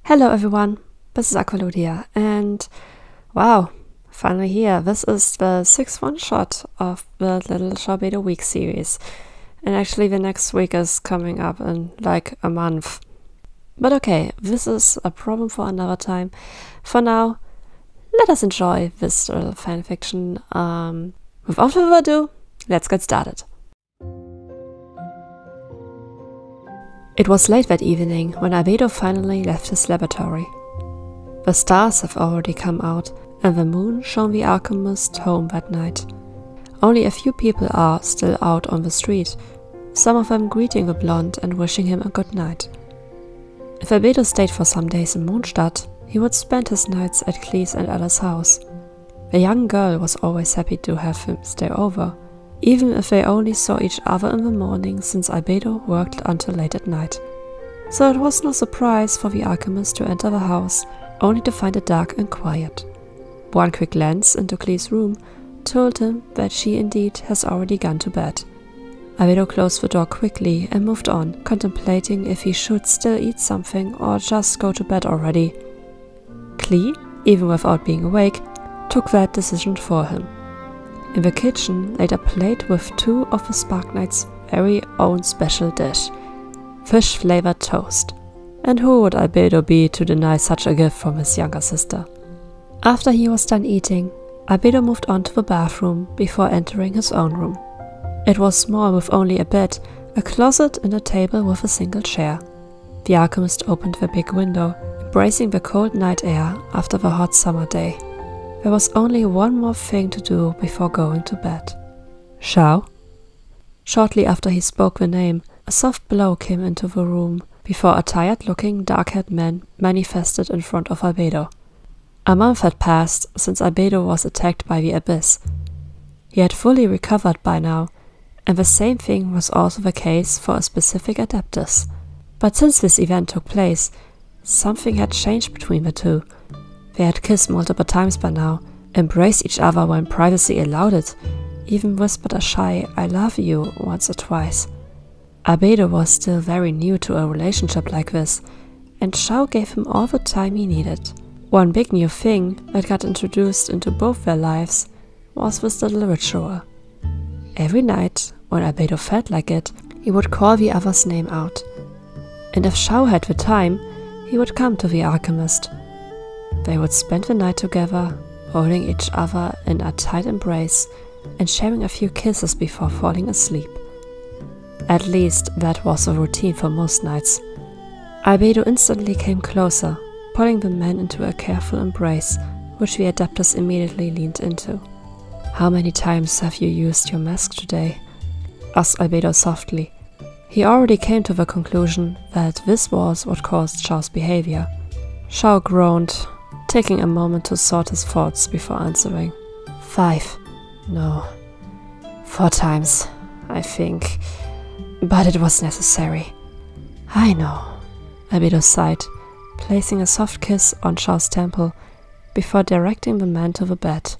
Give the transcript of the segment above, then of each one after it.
Hello everyone, this is Albedo here, and wow, finally here. This is the 6th one-shot of the little Xiaobedo week series, and actually the next week is coming up in like a month. But okay, this is a problem for another time. For now, let us enjoy this little fanfiction. Without further ado, let's get started. It was late that evening when Albedo finally left his laboratory. The stars have already come out and the moon shone the alchemist home that night. Only a few people are still out on the street, some of them greeting the blonde and wishing him a good night. If Albedo stayed for some days in Mondstadt, he would spend his nights at Clee's and Ella's house. The young girl was always happy to have him stay over, even if they only saw each other in the morning, since Albedo worked until late at night. So it was no surprise for the alchemist to enter the house, only to find it dark and quiet. One quick glance into Clee's room told him that she indeed has already gone to bed. Albedo closed the door quickly and moved on, contemplating if he should still eat something or just go to bed already. Clee, even without being awake, took that decision for him. In the kitchen laid a plate with two of the Spark Knight's very own special dish, fish-flavored toast. And who would Albedo be to deny such a gift from his younger sister? After he was done eating, Albedo moved on to the bathroom before entering his own room. It was small, with only a bed, a closet and a table with a single chair. The alchemist opened the big window, embracing the cold night air after the hot summer day. There was only one more thing to do before going to bed. Xiao? Shortly after he spoke the name, a soft blow came into the room before a tired-looking, dark-haired man manifested in front of Albedo. A month had passed since Albedo was attacked by the Abyss. He had fully recovered by now, and the same thing was also the case for a specific Adeptus. But since this event took place, something had changed between the two. They had kissed multiple times by now, embraced each other when privacy allowed it, even whispered a shy "I love you" once or twice. Albedo was still very new to a relationship like this, and Xiao gave him all the time he needed. One big new thing that got introduced into both their lives was this little ritual. Every night, when Albedo felt like it, he would call the other's name out. And if Xiao had the time, he would come to the alchemist. They would spend the night together, holding each other in a tight embrace and sharing a few kisses before falling asleep. At least that was a routine for most nights. Albedo instantly came closer, pulling the man into a careful embrace, which the Adeptus immediately leaned into. "How many times have you used your mask today?" asked Albedo softly. He already came to the conclusion that this was what caused Xiao's behavior. Xiao groaned, taking a moment to sort his thoughts before answering. 5. No. 4 times, I think. But it was necessary. I know, Albedo sighed, placing a soft kiss on Xiao's temple before directing the man to the bed.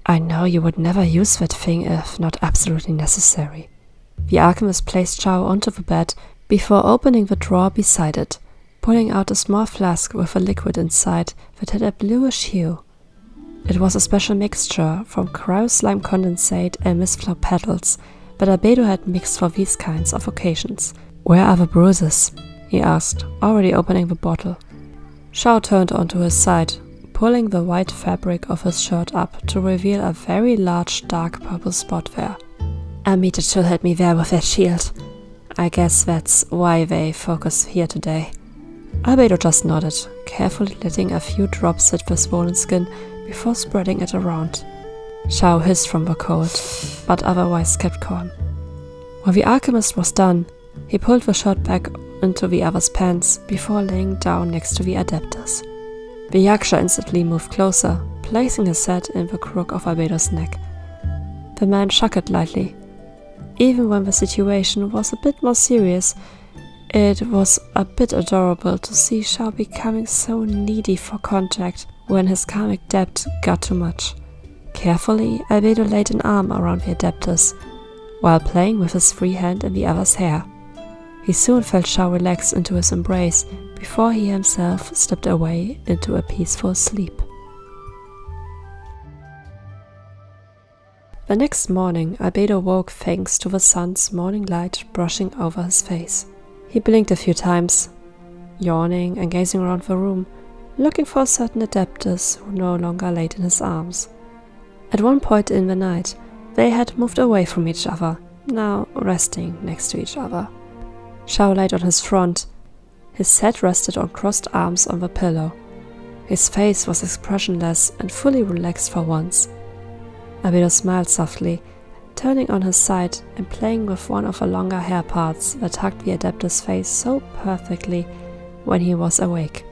I know you would never use that thing if not absolutely necessary. The alchemist placed Xiao onto the bed before opening the drawer beside it, pulling out a small flask with a liquid inside that had a bluish hue. It was a special mixture from cryo-slime condensate and mistflower petals that Albedo had mixed for these kinds of occasions. "Where are the bruises?" he asked, already opening the bottle. Xiao turned onto his side, pulling the white fabric of his shirt up to reveal a very large dark purple spot there. "A meter should help me there with that shield. I guess that's why they focus here today." Albedo just nodded, carefully letting a few drops hit the swollen skin before spreading it around. Xiao hissed from the cold, but otherwise kept calm. When the alchemist was done, he pulled the shirt back into the other's pants before laying down next to the Adeptus. The Yaksha instantly moved closer, placing his head in the crook of Albedo's neck. The man chuckled lightly. Even when the situation was a bit more serious, it was a bit adorable to see Xiao becoming so needy for contact when his karmic debt got too much. Carefully, Albedo laid an arm around the Adeptus, while playing with his free hand in the other's hair. He soon felt Xiao relax into his embrace before he himself slipped away into a peaceful sleep. The next morning, Albedo woke thanks to the sun's morning light brushing over his face. He blinked a few times, yawning and gazing around the room, looking for certain adeptus who no longer laid in his arms. At one point in the night, they had moved away from each other, now resting next to each other. Xiao laid on his front. His head rested on crossed arms on the pillow. His face was expressionless and fully relaxed for once. Albedo smiled softly, turning on his side and playing with one of the longer hair parts that hugged the adeptus face so perfectly when he was awake.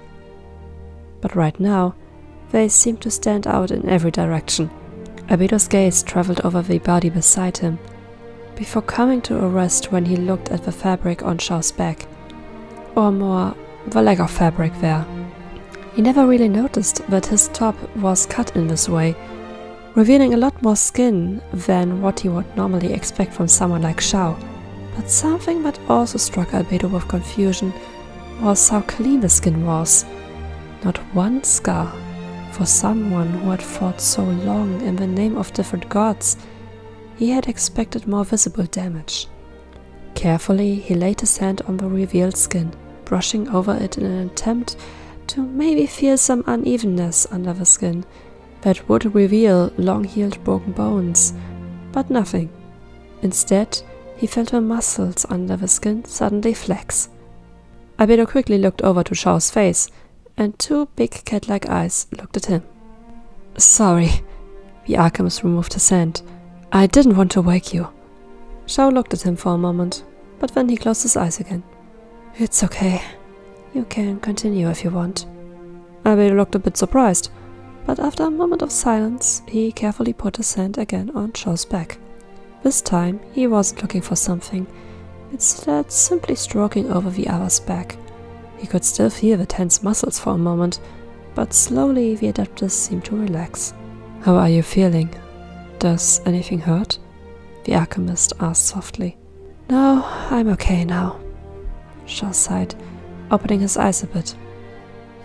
But right now, they seemed to stand out in every direction. Albedo's gaze traveled over the body beside him, before coming to a rest when he looked at the fabric on Xiao's back, or more, the lack of fabric there. He never really noticed that his top was cut in this way, revealing a lot more skin than what he would normally expect from someone like Xiao. But something that also struck Albedo with confusion was how clean the skin was. Not one scar. For someone who had fought so long in the name of different gods, he had expected more visible damage. Carefully, he laid his hand on the revealed skin, brushing over it in an attempt to maybe feel some unevenness under the skin that would reveal long-healed broken bones, but nothing. Instead, he felt the muscles under the skin suddenly flex. Albedo quickly looked over to Xiao's face, and two big cat-like eyes looked at him. "Sorry." The alchemist removed his hand. "I didn't want to wake you." Xiao looked at him for a moment, but then he closed his eyes again. "It's okay. You can continue if you want." Albedo looked a bit surprised, but after a moment of silence, he carefully put his hand again on Xiao's back. This time, he wasn't looking for something, instead simply stroking over the other's back. He could still feel the tense muscles for a moment, but slowly the adeptus seemed to relax. "How are you feeling? Does anything hurt?" the alchemist asked softly. "No, I'm okay now," Xiao sighed, opening his eyes a bit.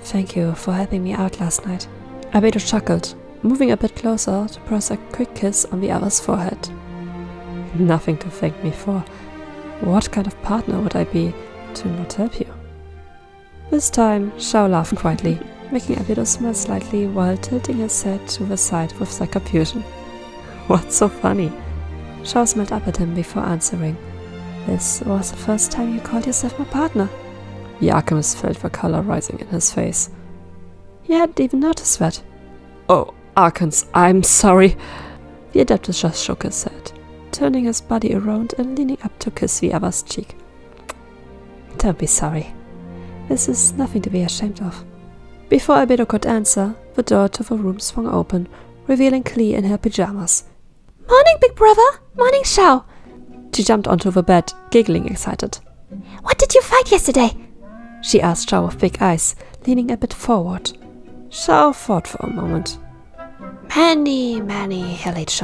"Thank you for helping me out last night." Albedo chuckled, moving a bit closer to press a quick kiss on the other's forehead. "Nothing to thank me for. What kind of partner would I be to not help you?" This time, Xiao laughed quietly, making Albedo smile slightly while tilting his head to the side with slight confusion. "What's so funny?" Xiao smiled up at him before answering. "This was the first time you called yourself my partner." The alchemist felt the color rising in his face. He hadn't even noticed that. "Oh, Arkans, I'm sorry." The adeptus just shook his head, turning his body around and leaning up to kiss the other's cheek. "Don't be sorry. This is nothing to be ashamed of." Before Albedo could answer, the door to the room swung open, revealing Klee in her pajamas. "Morning, big brother! Morning, Xiao!" She jumped onto the bed, giggling excited. "What did you fight yesterday?" she asked Xiao with big eyes, leaning a bit forward. Xiao thought for a moment. Many hillage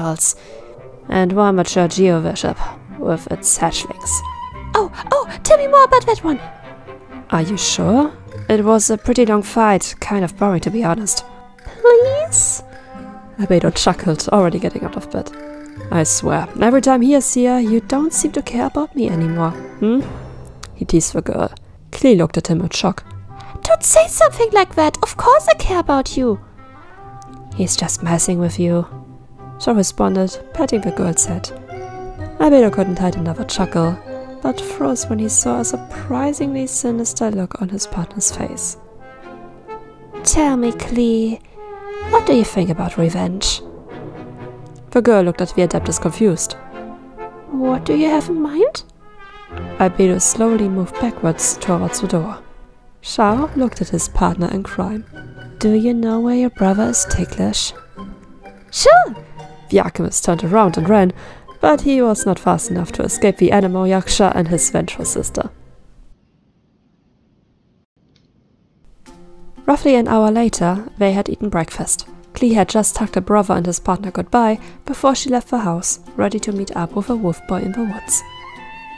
and one mature geo-bishop with its hatchlings." Oh, tell me more about that one." "Are you sure? It was a pretty long fight, kind of boring to be honest." "Please?" Albedo chuckled, already getting out of bed. "I swear, every time he is here, you don't seem to care about me anymore, He teased the girl. Klee looked at him in shock. "Don't say something like that. Of course I care about you." "He's just messing with you," Xiao responded, patting the girl's head. Albedo couldn't hide another chuckle, but froze when he saw a surprisingly sinister look on his partner's face. "Tell me, Klee, what do you think about revenge?" The girl looked at the adeptus confused. "What do you have in mind?" Albedo slowly moved backwards towards the door. Xiao looked at his partner in crime. "Do you know where your brother is ticklish?" "Sure!" The alchemist turned around and ran, but he was not fast enough to escape the animal Yaksha and his vengeful sister. Roughly an hour later, they had eaten breakfast. Klee had just tucked her brother and his partner goodbye before she left the house, ready to meet up with a wolf boy in the woods.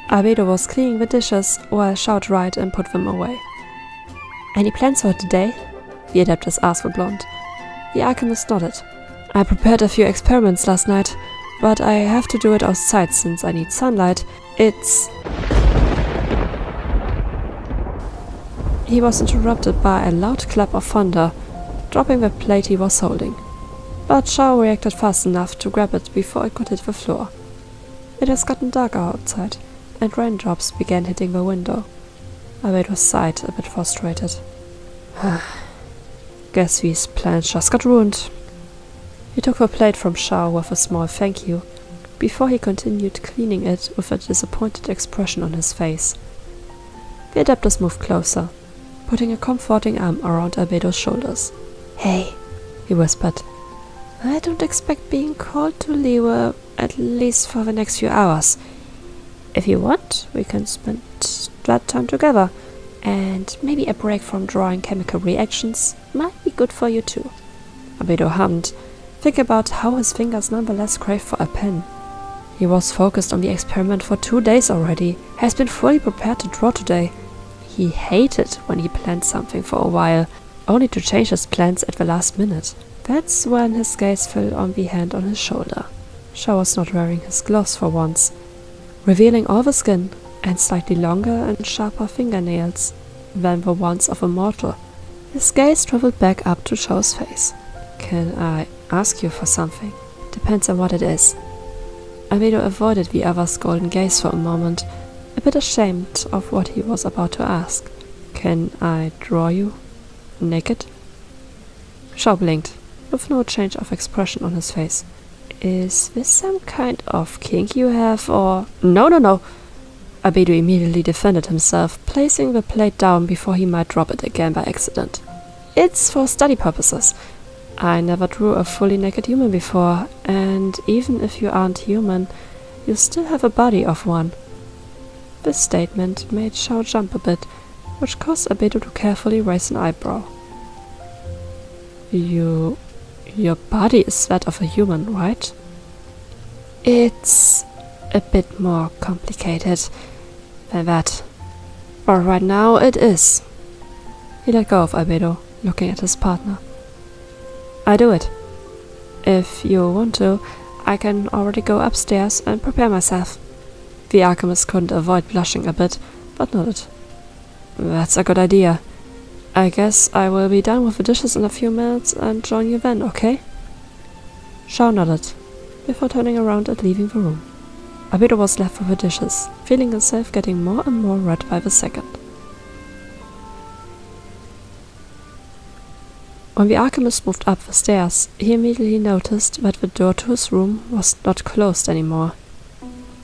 Albedo was cleaning the dishes while Xiao dried and put them away. Any plans for today? The Adeptus asked the blonde. The alchemist nodded. I prepared a few experiments last night, but I have to do it outside since I need sunlight. He was interrupted by a loud clap of thunder, dropping the plate he was holding. But Xiao reacted fast enough to grab it before it could hit the floor. It has gotten darker outside, and raindrops began hitting the window. Albedo sighed, a bit frustrated. Guess these plans just got ruined. He took the plate from Xiao with a small thank you, before he continued cleaning it with a disappointed expression on his face. The Adeptus moved closer, putting a comforting arm around Albedo's shoulders. Hey, he whispered. I don't expect being called to Liwa, at least for the next few hours. If you want, we can spend that time together, and maybe a break from drawing chemical reactions might be good for you too. Albedo hummed, thinking about how his fingers nonetheless craved for a pen. He was focused on the experiment for 2 days already, has been fully prepared to draw today. He hated when he planned something for a while, only to change his plans at the last minute. That's when his gaze fell on the hand on his shoulder. Xiao was not wearing his gloves for once, revealing all the skin and slightly longer and sharper fingernails than the ones of a mortal. His gaze traveled back up to Xiao's face. Can I ask you for something? Depends on what it is. Albedo avoided the other's golden gaze for a moment, a bit ashamed of what he was about to ask. Can I draw you? Naked? Xiao blinked, with no change of expression on his face. Is this some kind of kink you have, or… No! Albedo immediately defended himself, placing the plate down before he might drop it again by accident. It's for study purposes. I never drew a fully naked human before, and even if you aren't human, you still have a body of one. This statement made Xiao jump a bit, which caused Albedo to carefully raise an eyebrow. Your body is that of a human, right? It's a bit more complicated than that. But right now it is. He let go of Albedo, looking at his partner. I do it. If you want to, I can already go upstairs and prepare myself. The alchemist couldn't avoid blushing a bit, but nodded. That's a good idea. I guess I will be done with the dishes in a few minutes and join you then, okay? Xiao nodded, before turning around and leaving the room. Albedo was left with the dishes, feeling himself getting more and more red by the second. When the alchemist moved up the stairs, he immediately noticed that the door to his room was not closed anymore.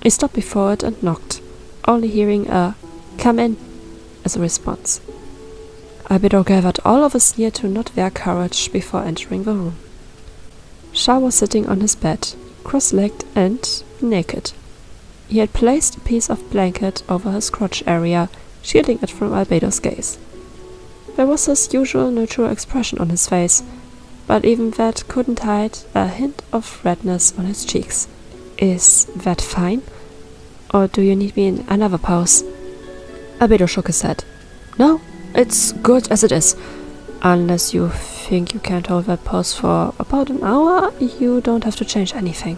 He stopped before it and knocked, only hearing a "Come in" as a response. Albedo gathered all of his near to not their courage before entering the room. Xiao was sitting on his bed, cross-legged and naked. He had placed a piece of blanket over his crotch area, shielding it from Albedo's gaze. There was his usual neutral expression on his face, but even that couldn't hide a hint of redness on his cheeks. Is that fine? Or do you need me in another pose? Albedo shook his head. No, it's good as it is. Unless you think you can't hold that pose for about an hour, you don't have to change anything.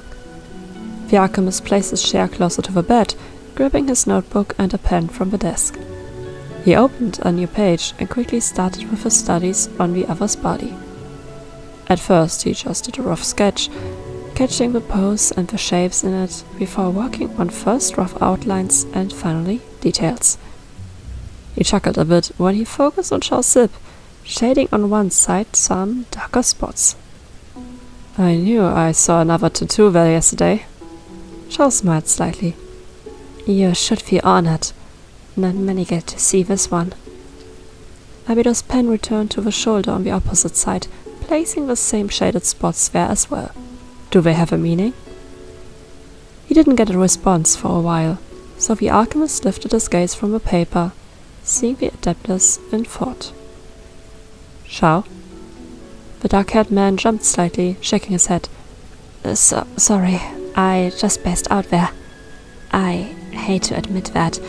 The alchemist placed his chair closer to the bed, grabbing his notebook and a pen from the desk. He opened a new page and quickly started with his studies on the other's body. At first he just did a rough sketch, catching the pose and the shapes in it before working on first rough outlines and finally details. He chuckled a bit when he focused on Xiao's zip, shading on one side some darker spots. I knew I saw another tattoo there yesterday. Xiao smiled slightly. You should feel honored. Not many get to see this one. Albedo's pen returned to the shoulder on the opposite side, placing the same shaded spots there as well. Do they have a meaning? He didn't get a response for a while, so the alchemist lifted his gaze from the paper, seeing the Adeptus in thought. Xiao? The dark-haired man jumped slightly, shaking his head. Sorry, I just passed out there. I hate to admit that,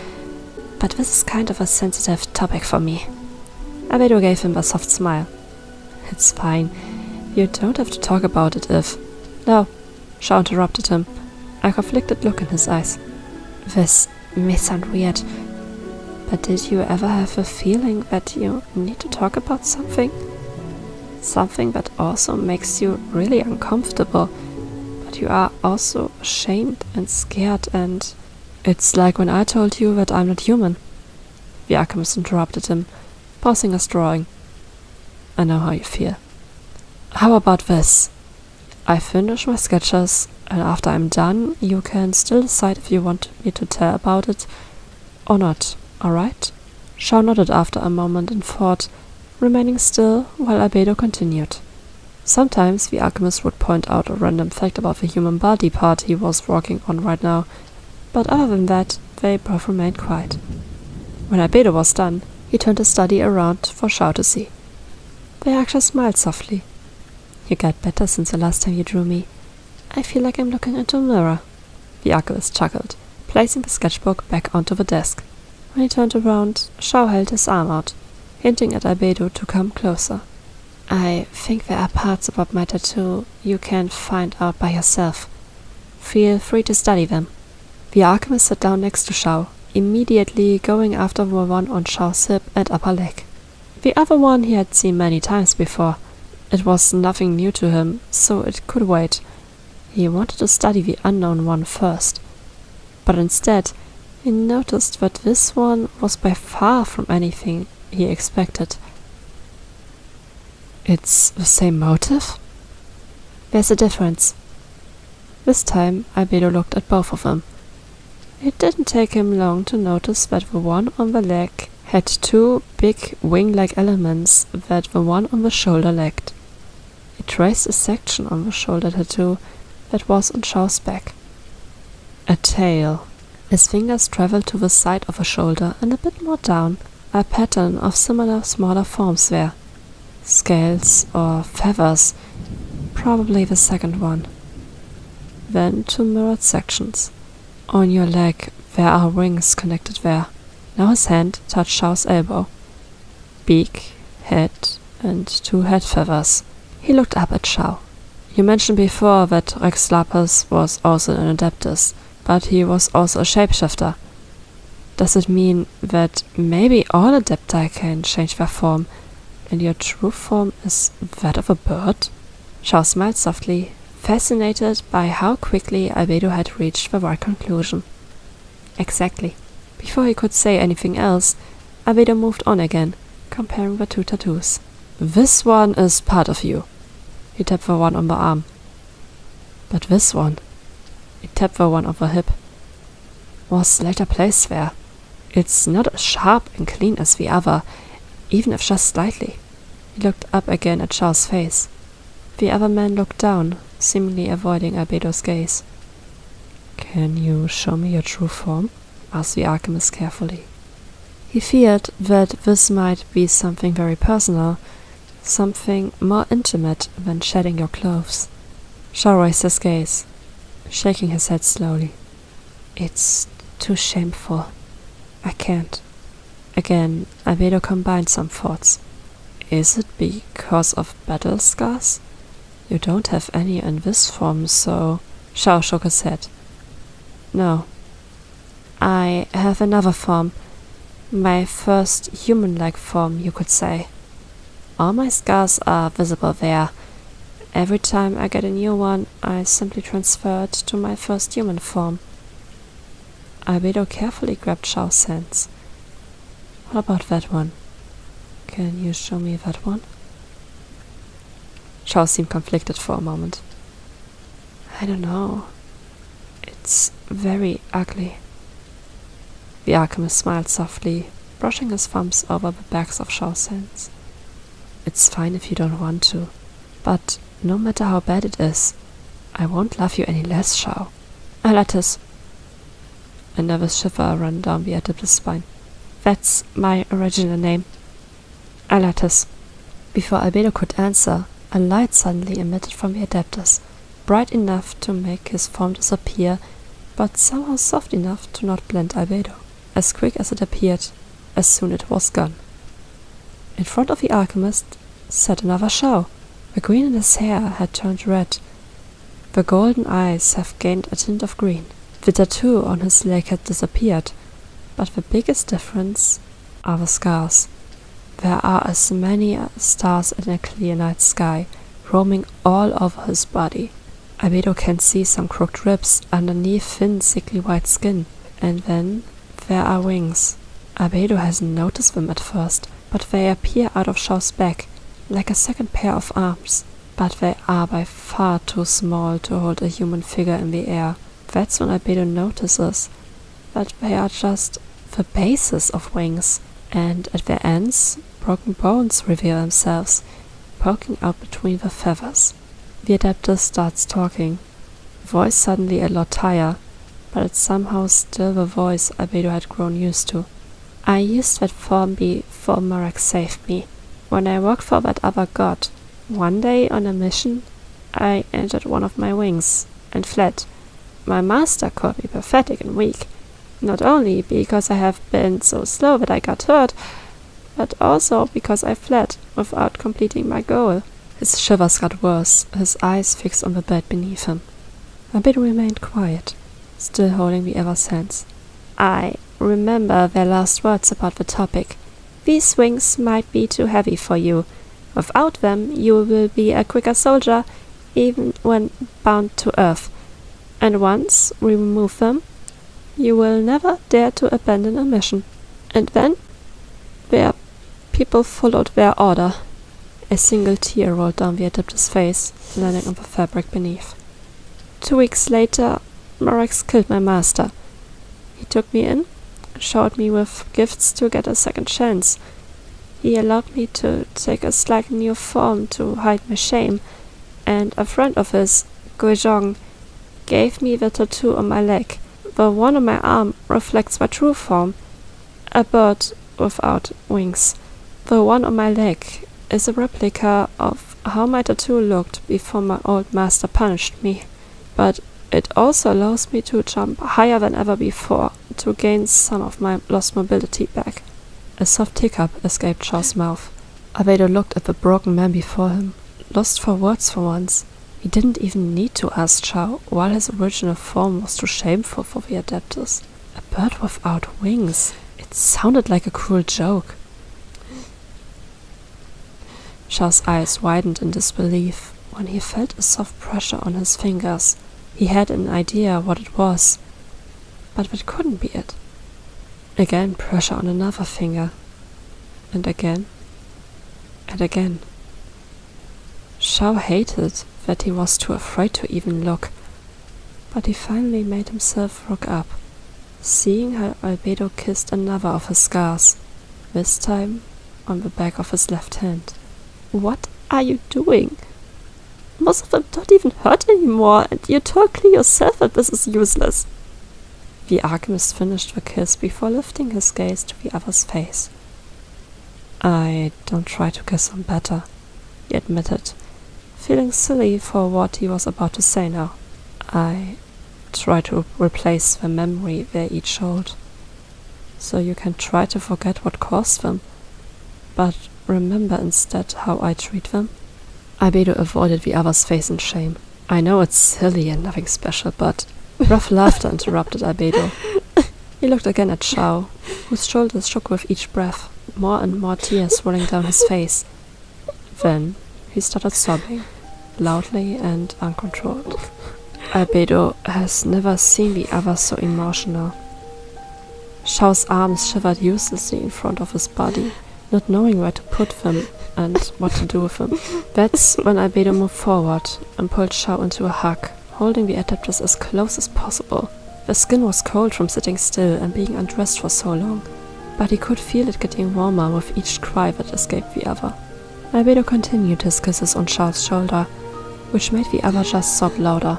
but this is kind of a sensitive topic for me. Albedo gave him a soft smile. It's fine. You don't have to talk about it if... No, Xiao interrupted him, a conflicted look in his eyes. This may sound weird, but did you ever have a feeling that you need to talk about something? Something that also makes you really uncomfortable, but you are also ashamed and scared and... It's like when I told you that I'm not human. The alchemist interrupted him, pausing his drawing. I know how you feel. How about this? I finish my sketches, and after I'm done, you can still decide if you want me to tell about it or not, alright? Xiao nodded after a moment in thought, remaining still while Albedo continued. Sometimes the alchemist would point out a random fact about the human body part he was working on right now, but other than that, they both remained quiet. When Albedo was done, he turned his study around for Xiao to see. They actually smiled softly. You got better since the last time you drew me. I feel like I'm looking into a mirror. The alchemist chuckled, placing the sketchbook back onto the desk. When he turned around, Xiao held his arm out, hinting at Albedo to come closer. I think there are parts about my tattoo you can find out by yourself. Feel free to study them. The alchemist sat down next to Xiao, immediately going after the one on Xiao's hip and upper leg. The other one he had seen many times before. It was nothing new to him, so it could wait. He wanted to study the unknown one first. But instead, he noticed that this one was by far from anything he expected. It's the same motive? There's a difference. This time, Albedo looked at both of them. It didn't take him long to notice that the one on the leg had two big wing-like elements that the one on the shoulder lacked. He traced a section on the shoulder tattoo that was on Xiao's back. A tail. His fingers traveled to the side of the shoulder and a bit more down. A pattern of similar smaller forms there. Scales or feathers, probably the second one. Then two mirrored sections. On your leg there are wings connected there. Now his hand touched Xiao's elbow. Beak, head, and two head feathers. He looked up at Xiao. You mentioned before that Rex Lapis was also an Adeptus, but he was also a shapeshifter. Does it mean that maybe all Adepti can change their form, and your true form is that of a bird? Xiao smiled softly, fascinated by how quickly Albedo had reached the right conclusion. Exactly. Before he could say anything else, Albedo moved on again, comparing the two tattoos. This one is part of you. He tapped the one on the arm. But this one, he tapped the one on the hip, was later placed there. It's not as sharp and clean as the other, even if just slightly. He looked up again at Xiao's face. The other man looked down, seemingly avoiding Albedo's gaze. Can you show me your true form? Asked the alchemist carefully. He feared that this might be something very personal, something more intimate than shedding your clothes. Xiao raised his gaze, shaking his head slowly. It's too shameful. I can't. Again, Albedo combined some thoughts. Is it because of battle scars? You don't have any in this form, so... Xiao shook his head. No. I have another form. My first human-like form, you could say. All my scars are visible there. Every time I get a new one, I simply transfer it to my first human form. Albedo carefully grabbed Xiao's hands. What about that one? Can you show me that one? Xiao seemed conflicted for a moment. I don't know. It's very ugly. The alchemist smiled softly, brushing his thumbs over the backs of Xiao's hands. It's fine if you don't want to, but no matter how bad it is, I won't love you any less, Xiao. Alatus. A nervous shiver ran down the Adeptus' spine. That's my original name. Alatus. Before Albedo could answer, a light suddenly emitted from the Adeptus, bright enough to make his form disappear, but somehow soft enough to not blend Albedo. As quick as it appeared, as soon it was gone. In front of the alchemist sat another Xiao. The green in his hair had turned red. The golden eyes have gained a tint of green. The tattoo on his leg had disappeared, but the biggest difference are the scars. There are as many stars in a clear night sky, roaming all over his body. Albedo can see some crooked ribs underneath thin, sickly white skin, and then there are wings. Albedo hasn't noticed them at first, but they appear out of Xiao's back, like a second pair of arms. But they are by far too small to hold a human figure in the air. That's when Albedo notices that they are just the bases of wings, and at their ends, broken bones reveal themselves, poking out between the feathers. The adapter starts talking. Voice suddenly a lot higher, but it's somehow still the voice Albedo had grown used to. I used that form before Marek saved me. When I worked for that other god, one day on a mission, I entered one of my wings and fled. My master called me pathetic and weak, not only because I have been so slow that I got hurt, but also because I fled without completing my goal. His shivers got worse, his eyes fixed on the bed beneath him. Albedo remained quiet, still holding the other's hands. I remember their last words about the topic. These wings might be too heavy for you. Without them, you will be a quicker soldier, even when bound to earth. And once we remove them, you will never dare to abandon a mission. And then, their people followed their order. A single tear rolled down the adapter's face, landing on the fabric beneath. 2 weeks later, Marek killed my master. He took me in, showed me with gifts to get a second chance. He allowed me to take a slightly new form to hide my shame, and a friend of his, Guizhong, gave me the tattoo on my leg. The one on my arm reflects my true form, a bird without wings. The one on my leg is a replica of how my tattoo looked before my old master punished me. But it also allows me to jump higher than ever before, to gain some of my lost mobility back. A soft hiccup escaped Xiao's mouth. Albedo looked at the broken man before him, lost for words for once. He didn't even need to ask Xiao, while his original form was too shameful for the adeptus. A bird without wings. It sounded like a cruel joke. Xiao's eyes widened in disbelief when he felt a soft pressure on his fingers. He had an idea what it was, but that couldn't be it. Again pressure on another finger, and again, and again. Xiao hated that he was too afraid to even look, but he finally made himself look up, seeing how Albedo kissed another of his scars, this time on the back of his left hand. What are you doing? Most of them don't even hurt anymore, and you told clearly yourself that this is useless. The alchemist finished the kiss before lifting his gaze to the other's face. I don't try to kiss him better, he admitted, feeling silly for what he was about to say now. I try to replace the memory they each hold, so you can try to forget what caused them, but remember instead how I treat them. Albedo avoided the other's face in shame. I know it's silly and nothing special, but... Rough laughter interrupted Albedo. He looked again at Xiao, whose shoulders shook with each breath, more and more tears rolling down his face. Then he started sobbing, loudly and uncontrolled. Albedo has never seen the other so emotional. Xiao's arms shivered uselessly in front of his body, not knowing where to put them and what to do with them. That's when Albedo moved forward and pulled Xiao into a hug, holding the adapters as close as possible. The skin was cold from sitting still and being undressed for so long, but he could feel it getting warmer with each cry that escaped the other. Albedo continued his kisses on Xiao's shoulder, which made the other just sob louder.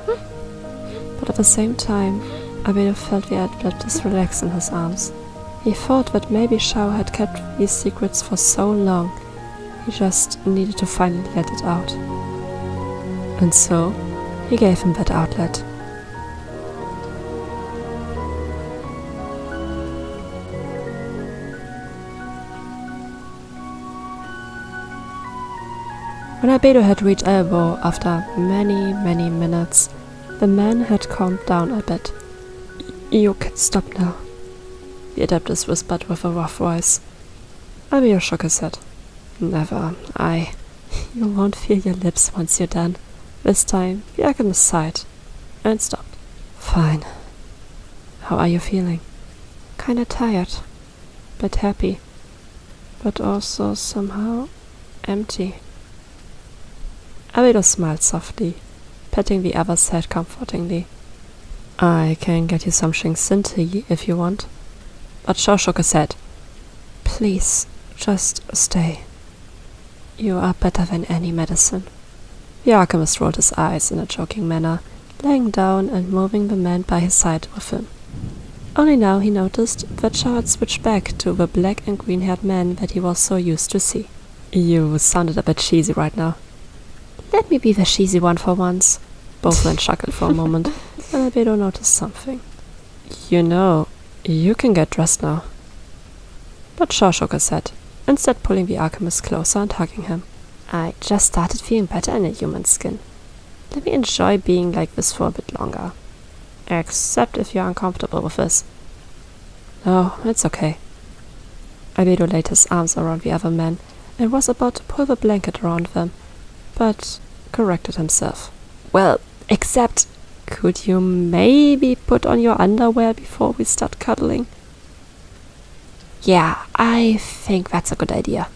But at the same time, Albedo felt the adapters relax in his arms. He thought that maybe Xiao had kept these secrets for so long, he just needed to finally let it out. And so, he gave him that outlet. When Albedo had reached elbow after many minutes, the man had calmed down a bit. You can stop now, the Adeptus whispered with a rough voice. Albedo shook his head. Never. You won't feel your lips once you're done. This time, the alchemist sighed and stopped. Fine. How are you feeling? Kinda tired, but happy, but also somehow empty. Albedo smiled softly, patting the other's head comfortingly. I can get you some Xingxin tea if you want. But Xiao shook his head. Please, just stay. You are better than any medicine. The alchemist rolled his eyes in a joking manner, laying down and moving the man by his side with him. Only now he noticed that Xiao had switched back to the black and green-haired man that he was so used to see. You sounded a bit cheesy right now. Let me be the cheesy one for once. Both men chuckled for a moment, and Albedo noticed something. You know, you can get dressed now. But Xiao shook his head, instead pulling the alchemist closer and hugging him. I just started feeling better in a human skin. Let me enjoy being like this for a bit longer. Except if you're uncomfortable with this. No, it's okay. Albedo laid his arms around the other man and was about to pull the blanket around them, but corrected himself. Well, except, could you maybe put on your underwear before we start cuddling? Yeah, I think that's a good idea.